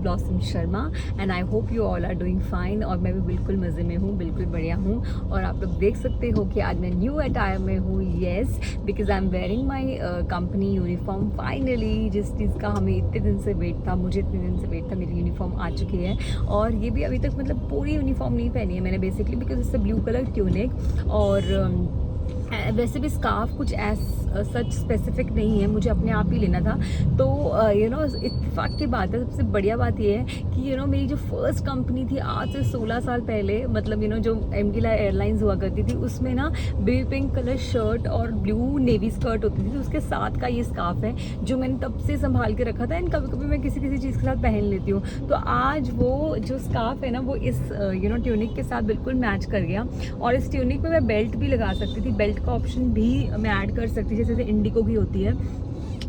Blossom Sharma and I hope you all are doing fine. और मैं भी बिल्कुल मज़े में हूँ, बिल्कुल बढ़िया हूँ। और आप लोग देख सकते हो कि आज मैं न्यू अटायर में हूँ, yes, because I am wearing my company uniform finally. जिस चीज़ का हमें इतने दिन से वेट था, मुझे इतने दिन से वेट था, मेरी यूनिफॉर्म आ चुकी है। और ये भी अभी तक मतलब पूरी यूनिफॉर्म नहीं पहनी है मैंने बेसिकली, बिकॉज इससे ब्लू कलर ट्यूनिक और वैसे भी स्कार्फ कुछ सच स्पेसिफिक नहीं है, मुझे अपने आप ही लेना था। तो यू नो इत्तेफाक की बात है, सबसे बढ़िया बात ये है कि यू नो मेरी जो फर्स्ट कंपनी थी आज से 16 साल पहले, मतलब यू नो जो MD एयरलाइंस हुआ करती थी, उसमें ना बेबी पिंक कलर शर्ट और ब्लू नेवी स्कर्ट होती थी। तो उसके साथ का ये स्कार्फ है जो मैंने तब से संभाल के रखा था एंड कभी कभी मैं किसी चीज़ के साथ पहन लेती हूँ। तो आज वो जो स्कार्फ है ना वो इस यू नो ट्यूनिक के साथ बिल्कुल मैच कर गया। और इस ट्यूनिक में मैं बेल्ट भी लगा सकती थी, बेल्ट का ऑप्शन भी मैं ऐड कर सकती थी जैसे इंडिगो की होती है।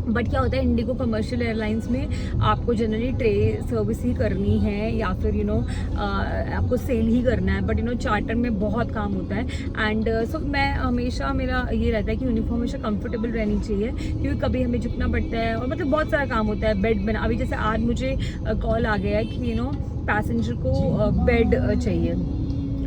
बट क्या होता है, इंडिगो कमर्शियल एयरलाइंस में आपको जनरली ट्रे सर्विस ही करनी है या फिर यू नो आपको सेल ही करना है। बट यू नो चार्टर में बहुत काम होता है एंड सो मैं हमेशा, मेरा ये रहता है कि यूनिफॉर्म हमेशा कंफर्टेबल रहनी चाहिए, क्योंकि कभी हमें झुकना पड़ता है और मतलब बहुत सारा काम होता है। बेड बना, अभी जैसे आज मुझे कॉल आ गया है कि यू नो पैसेंजर को बेड चाहिए,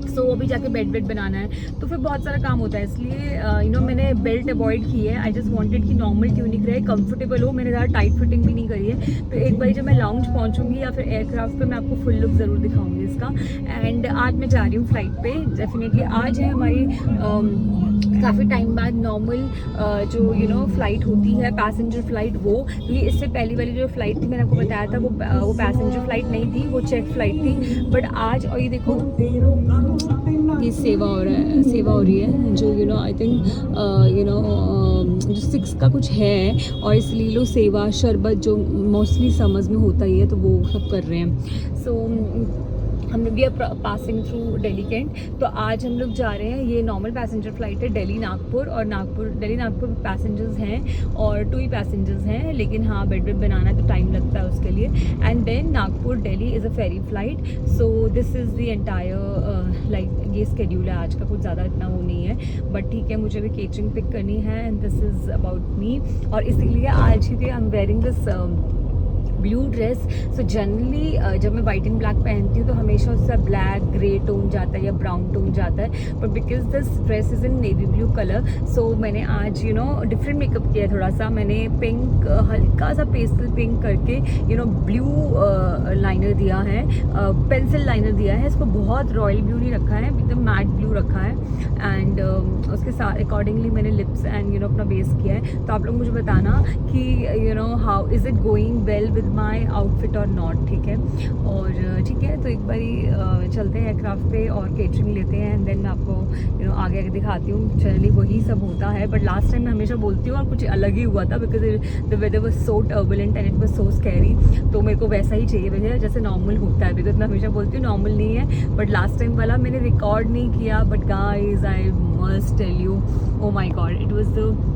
सो अभी जाके बेड बनाना है, तो फिर बहुत सारा काम होता है। इसलिए यू नो मैंने बेल्ट अवॉइड की है। आई जस्ट वांटेड कि नॉर्मल ट्यूनिक रहे, कंफर्टेबल हो। मैंने ज़्यादा टाइट फिटिंग भी नहीं करी है। तो एक बार जब मैं लाउंज पहुंचूंगी या फिर एयरक्राफ्ट पे मैं आपको फुल लुक ज़रूर दिखाऊंगी इसका। एंड आज मैं जा रही हूँ फ्लाइट पे, डेफिनेटली आज है हमारी काफ़ी टाइम बाद नॉर्मल जो यू नो फ्लाइट होती है, पैसेंजर फ्लाइट, वो क्योंकि इससे पहली वाली जो फ्लाइट थी मैंने आपको बताया था वो पैसेंजर फ्लाइट नहीं थी, वो चेक फ्लाइट थी। बट आज, और ये देखो ये सेवा हो रही है जो you know I think you know जो 6 का कुछ है, और इस लीलो सेवा शरबत जो मोस्टली समझ में होता ही है, तो वो सब कर रहे हैं। सो हम लोग भी पासिंग थ्रू दिल्ली कैंट। तो आज हम लोग जा रहे हैं, ये नॉर्मल पैसेंजर फ्लाइट है दिल्ली नागपुर, और दिल्ली नागपुर पैसेंजर्स हैं और 2 ही पैसेंजर्स हैं, लेकिन हाँ बेड बनाना है तो टाइम लगता है उसके लिए। And then Nagpur Delhi is a ferry flight. So this is the entire like ये स्केड्यूल है आज का, कुछ ज़्यादा इतना वो नहीं है, बट ठीक है, मुझे भी केटरिंग पिक करनी है and this is about me. और इसीलिए आज क्योंकि I am wearing this blue dress. So generally जब मैं वाइट एंड ब्लैक पहनती हूँ तो हमेशा उसका ब्लैक ग्रे टोन जाता है या ब्राउन टोन जाता है, but because this dress is in navy blue colour, so मैंने आज यू नो डिफरेंट मेकअप किया है थोड़ा सा। मैंने पिंक, हल्का सा पेस्टल पिंक करके यू नो ब्लू लाइनर दिया है, पेंसिल लाइनर दिया है। इसको बहुत रॉयल ब्लू नहीं रखा है, एकदम मैट ब्लू रखा है। एंड उसके साथ अकॉर्डिंगली मैंने लिप्स एंड यू नो अपना बेस किया है। तो आप लोग मुझे बताना कि you know how is it going well with my outfit और नॉट, ठीक है। और ठीक है, तो एक बारी चलते हैं एयरक्राफ्ट पे और केटरिंग लेते हैं एंड देन मैं आपको यू नो आगे दिखाती हूँ। जनरली वही सब होता है, बट लास्ट टाइम मैं हमेशा बोलती हूँ और कुछ अलग ही हुआ था, because the weather was so turbulent and it was so scary. तो मेरे को वैसा ही चाहिए भैया जैसे नॉर्मल होता है, बिकॉज मैं हमेशा बोलती हूँ नॉर्मल नहीं है, बट लास्ट टाइम वाला मैंने रिकॉर्ड नहीं किया। But guys I must tell you, oh my God, it was the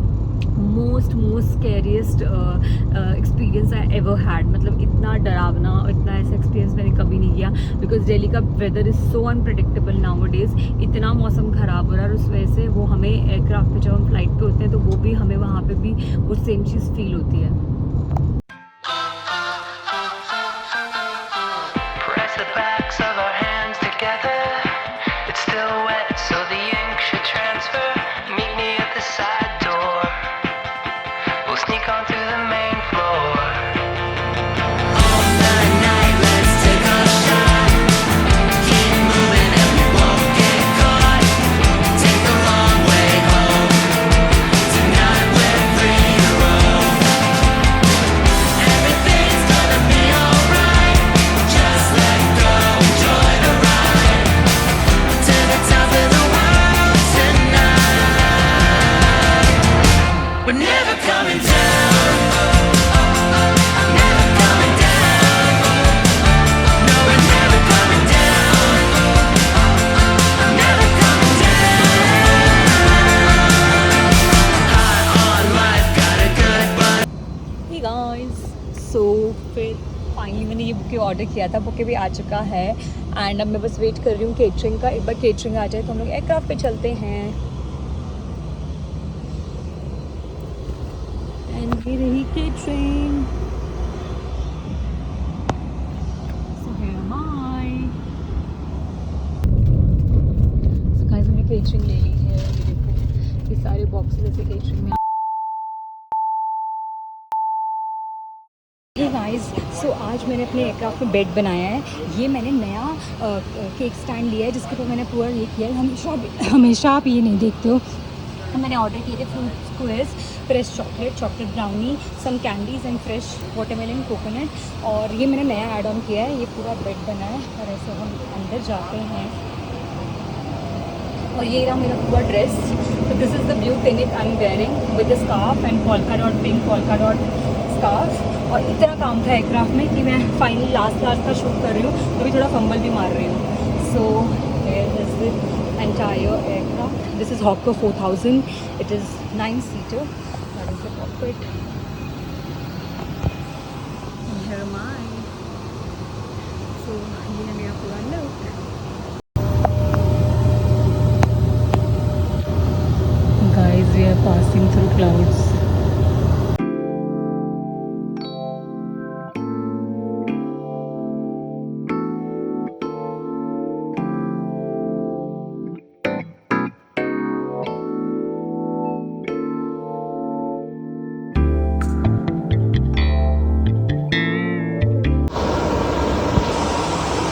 most scariest experience I ever had. मतलब इतना डरावना, इतना ऐसा एक्सपीरियंस मैंने कभी नहीं किया, बिकॉज दिल्ली का weather is so unpredictable nowadays. इतना मौसम ख़राब हो रहा है और उस वजह से वो हमें एयरक्राफ्ट पे जब हम फ्लाइट पे होते हैं तो वो भी हमें वहाँ पे भी वो सेम चीज़ फील होती है। सो फिर फाइनली मैंने ये बुके ऑर्डर किया था, बुके भी आ चुका है एंड अब मैं बस वेट कर रही हूँ केटरिंग का। एक बार केटरिंग आ जाए तो हम लोग एयरक्राफ्ट पे चलते हैं। एंड ये रही केटरिंग। केटरिंग ले ली है। ये देखो ये सारे बॉक्सेस ऐसे केटरिंग में। गाइस सो आज मैंने अपने एयरक्राफ्ट में बेड बनाया है। ये मैंने नया केक स्टैंड लिया है जिसके ऊपर मैंने पूरा ये किया है। हमेशा आप ये नहीं देखते हो। तो मैंने ऑर्डर किए थे fruit squares, fresh chocolate brownie, some candies and fresh watermelon coconut. और ये मैंने नया ऐड ऑन किया है। ये पूरा बेड बना है और ऐसे हम अंदर जाते हैं और ये रहा मेरा पूरा ड्रेस। तो this is the blue tannic I am wearing with scarf and polka dot pink polka dot scarf. और इतना काम था एयरक्राफ्ट में कि मैं फाइनली लास्ट का शूट कर रही हूँ, तो भी थोड़ा फंबल भी मार रही हूँ। So this is entire aircraft. This is Hawker 4000। It is 9 seater. That is the cockpit. Here am I. So ये है मेरा पूरा look. Guys, we are passing through clouds.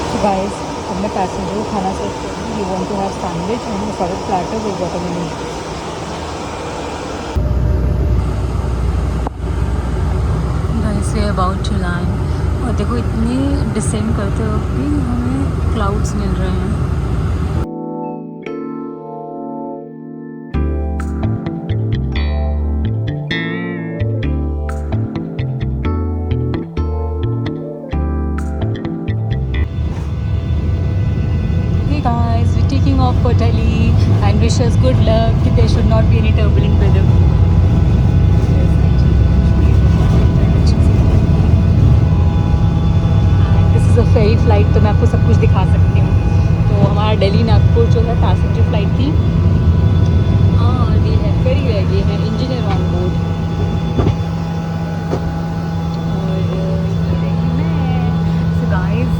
So guys, अब मैं पैसेंजर को खाना सर्व कर रही हूँ। You want to have sandwich and a salad platter with watermelon. Guys, we are about to land. और देखो इतनी डिसेंड करते वक्त भी हमें क्लाउड्स मिल रहे हैं। Hey guys, we're taking off for Delhi and wish us good luck. There should not be any turbulent weather. This is a ferry flight, तो मैं आपको सब कुछ दिखा सकती हूँ। तो हमारा दिल्ली नागपुर जो है पैसेंजर फ्लाइट थी। और ये है फेरी, ये है इंजीनियर ऑन बोर्ड। और ये रही मैं। सो गाइस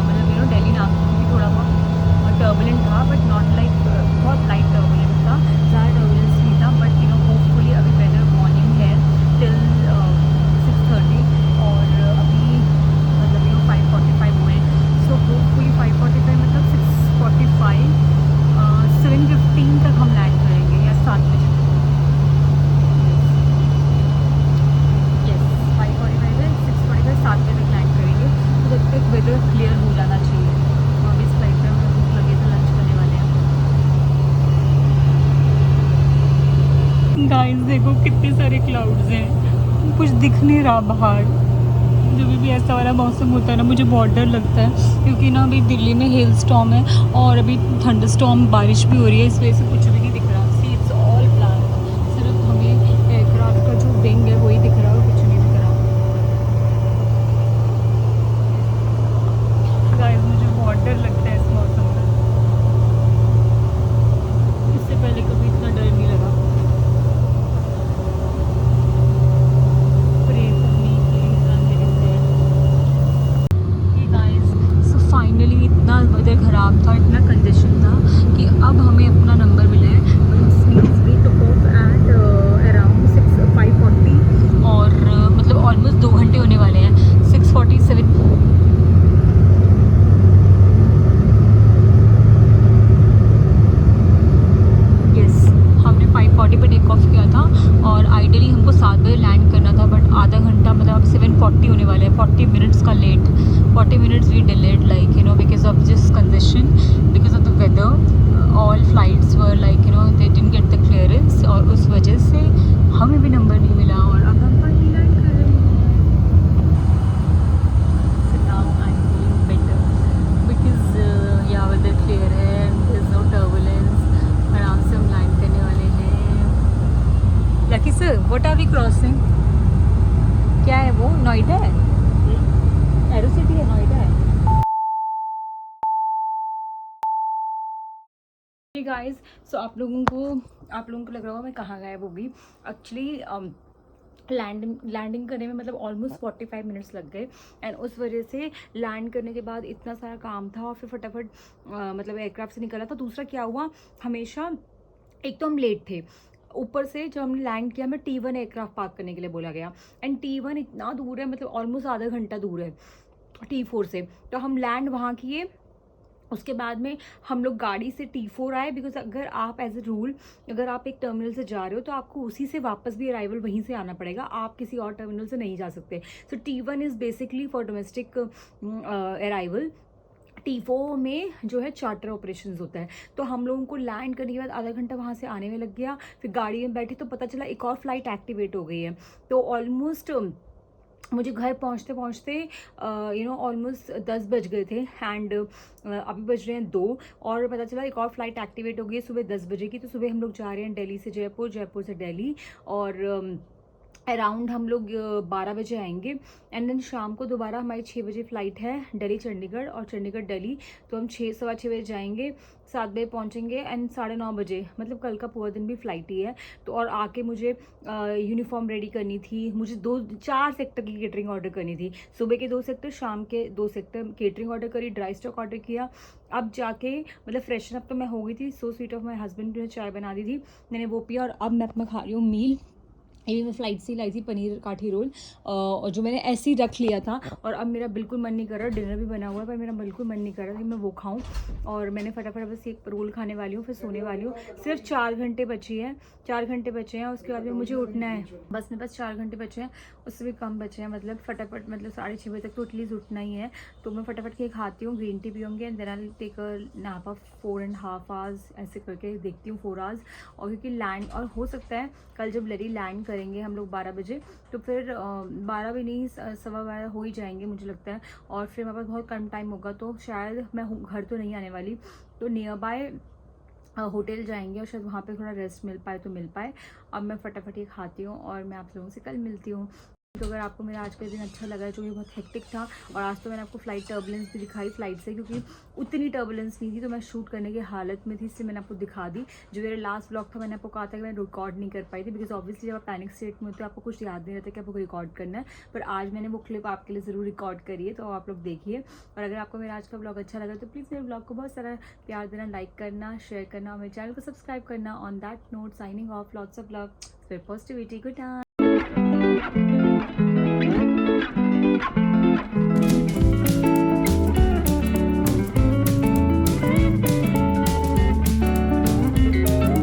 मतलब यू नो दिल्ली नागपुर भी थोड़ा बहुत टर्बुलेंट था, बट नॉट लाइक बहुत लाइट टर्बुलेंट था, ज़्यादा टर्बुलेंस नहीं था। बट यू नो होपफुली अभी वेदर मॉर्निंग है टिल 6:30 और अभी मतलब यू नो 5:45 हुए हैं। सो होपफुली 5:45 मतलब 6:45 7:15 तक हम लैंड करेंगे या 7 बजे तक। यस 5:45 है, 6:45 7 बजे तक लैंड करेंगे। तो तब तक वेदर क्लियर हो जाना चाहिए। तो अभी इस फ्लाइट में हमें भूख लगे तो लंच करने वाले हैं। गाइस देखो कितने सारे क्लाउड्स हैं, कुछ दिख नहीं रहा बाहर। जब भी ऐसा वाला मौसम होता है ना, मुझे बहुत डर लगता है, क्योंकि ना अभी दिल्ली में हेल स्टॉर्म है और अभी थंडर स्टॉर्म बारिश भी हो रही है। इस वजह से कुछ भी नहीं दिख रहा। See it's all black. सिर्फ हमें एयरक्राफ्ट का जो विंग है वही दिख रहा है और कुछ नहीं दिख रहा। गाइस मुझे बहुत डर लगता है इस मौसम में। इससे पहले कभी इतना डर नहीं लगा। Pray for me, please, I'm very scared. Hey guys, so finally इतना वेदर ख़राब था, इतना कंजेशन था कि अब हमें अपना नंबर मिला है। Which means we took off at around 5:40 और मतलब ऑलमोस्ट 2 घंटे होने वाले हैं। 6:47 यस हमने 5:40 पर टेक ऑफ किया था और आइडियली हमको 7 बजे लैंड करना था, बट आधा घंटा मतलब अब 7:40 होने वाले हैं। 40 मिनट्स का late, 40 minutes we delayed like you know because of this congestion, because of the weather. All flights were like you know they didn't get the clearance और उस वजह से हमें भी नंबर नहीं मिला और अब हम फाइनली लैंड कर रहे हैं। So now I'm feeling better because yeah weather clear है, there's no turbulence, आराम से हम लैंड करने वाले हैं। Lucky sir what are we crossing? क्या है वो? नोएडा है? एरो सिटी है? नोएडा है? गाइस सो आप लोगों को लग रहा होगा मैं कहाँ गायब होगी। एक्चुअली लैंडिंग करने में मतलब ऑलमोस्ट 45 मिनट्स लग गए। एंड उस वजह से लैंड करने के बाद इतना सारा काम था और फिर फटाफट मतलब एयरक्राफ्ट से निकला था। दूसरा क्या हुआ, हमेशा एक तो हम लेट थे, ऊपर से जब हमने लैंड किया हमें T1 एयरक्राफ्ट पार्क करने के लिए बोला गया। एंड T1 इतना दूर है, मतलब ऑलमोस्ट आधा घंटा दूर है T4 से। तो हम लैंड वहाँ किए, उसके बाद में हम लोग गाड़ी से T4 आए, बिकॉज अगर आप एज ए रूल अगर आप एक टर्मिनल से जा रहे हो तो आपको उसी से वापस भी अराइवल वहीं से आना पड़ेगा, आप किसी और टर्मिनल से नहीं जा सकते। सो T1 is basically for domestic arrival. T4 में जो है चार्टर ऑपरेशंस होता है। तो हम लोगों को लैंड करने के बाद आधा घंटा वहाँ से आने में लग गया। फिर गाड़ी में बैठे तो पता चला एक और फ्लाइट एक्टिवेट हो गई है। तो ऑलमोस्ट मुझे घर पहुँचते पहुँचते ऑलमोस्ट 10 बज गए थे। एंड अभी बज रहे हैं 2 और पता चला एक और फ्लाइट एक्टिवेट हो गई है सुबह 10 बजे की। तो सुबह हम लोग जा रहे हैं दिल्ली से जयपुर, जयपुर से दिल्ली, और अराउंड हम लोग 12 बजे आएंगे। एंड देन शाम को दोबारा हमारी 6 बजे फ़्लाइट है दिल्ली चंडीगढ़ और चंडीगढ़ दिल्ली। तो हम 6 सवा 6 बजे जाएंगे, 7 बजे पहुंचेंगे एंड 9:30 बजे, मतलब कल का पूरा दिन भी फ़्लाइट ही है। तो और आके मुझे यूनिफॉर्म रेडी करनी थी, मुझे 4 सेक्टर की केटरिंग ऑर्डर करनी थी। सुबह के 2 सेक्टर, शाम के 2 सेक्टर केटरिंग ऑर्डर करी, ड्राई स्टॉक ऑर्डर किया। अब जाके मतलब फ्रेशन अप तो मैं हो गई थी, so sweet of my husband ने चाय बना दी थी, मैंने वो पिया। और अब मैं अपना खा रही हूँ मील। ये भी मैं फ़्लाइट से लाई थी पनीर काठी रोल, और जो मैंने ऐसे ही रख लिया था। और अब मेरा बिल्कुल मन नहीं कर रहा, डिनर भी बना हुआ है पर मेरा बिल्कुल मन नहीं कर रहा कि मैं वो खाऊं। और मैंने फटाफट बस एक रोल खाने वाली हूँ, फिर सोने वाली हूँ। सिर्फ 4 घंटे बची है, 4 घंटे बचे हैं, उसके बाद में मुझे उठना है। बस में बस 4 घंटे बचे हैं, उससे भी कम बचे हैं। मतलब फटाफट मतलब 6:30 बजे तक तो एटलीस्ट उठना ही है। तो मैं फटाफट के खाती हूँ, ग्रीन टी पीऊँगी and then I will take a nap of 4.5 hours, ऐसे करके देखती हूँ 4 आवर्स। और क्योंकि लैंड और हो सकता है कल जब दिल्ली लैंड करेंगे हम लोग 12 बजे, तो फिर 12 भी नहीं 12:15 हो ही जाएंगे मुझे लगता है। और फिर मेरे पास बहुत कम टाइम होगा, तो शायद मैं घर तो नहीं आने वाली, तो नियर बाय होटल जाएंगे और शायद वहाँ पे थोड़ा रेस्ट मिल पाए तो मिल पाए। अब मैं फटाफट ये खाती हूँ और मैं आप लोगों से कल मिलती हूँ। तो अगर आपको मेरा आज का दिन अच्छा लगा है, जो कि बहुत हेक्टिक था, और आज तो मैंने आपको फ्लाइट टर्बुलेंस भी दिखाई फ्लाइट से, क्योंकि उतनी टर्बुलेंस नहीं थी तो मैं शूट करने की हालत में थी, इससे मैंने आपको दिखा दी। जो मेरा लास्ट ब्लॉग था मैंने आपको कहा था कि मैं रिकॉर्ड नहीं कर पाई थी, बिकॉज ऑब्वियसली जब आप पैनिक स्टेट में होते हो आपको कुछ याद नहीं रहता कि आपको रिकॉर्ड करना है। पर आज मैंने वो क्लिप आपके लिए ज़रूर रिकॉर्ड करी है, तो आप लोग देखिए। और अगर आपको मेरा आज का ब्लॉग अच्छा लगा तो प्लीज़ मेरे ब्लॉग को बहुत सारा प्यार देना, लाइक करना, शेयर करना और मेरे चैनल को सब्सक्राइब करना। On that note, signing off, lots of love, फिर पॉजिटिविटी, गुड नाइट।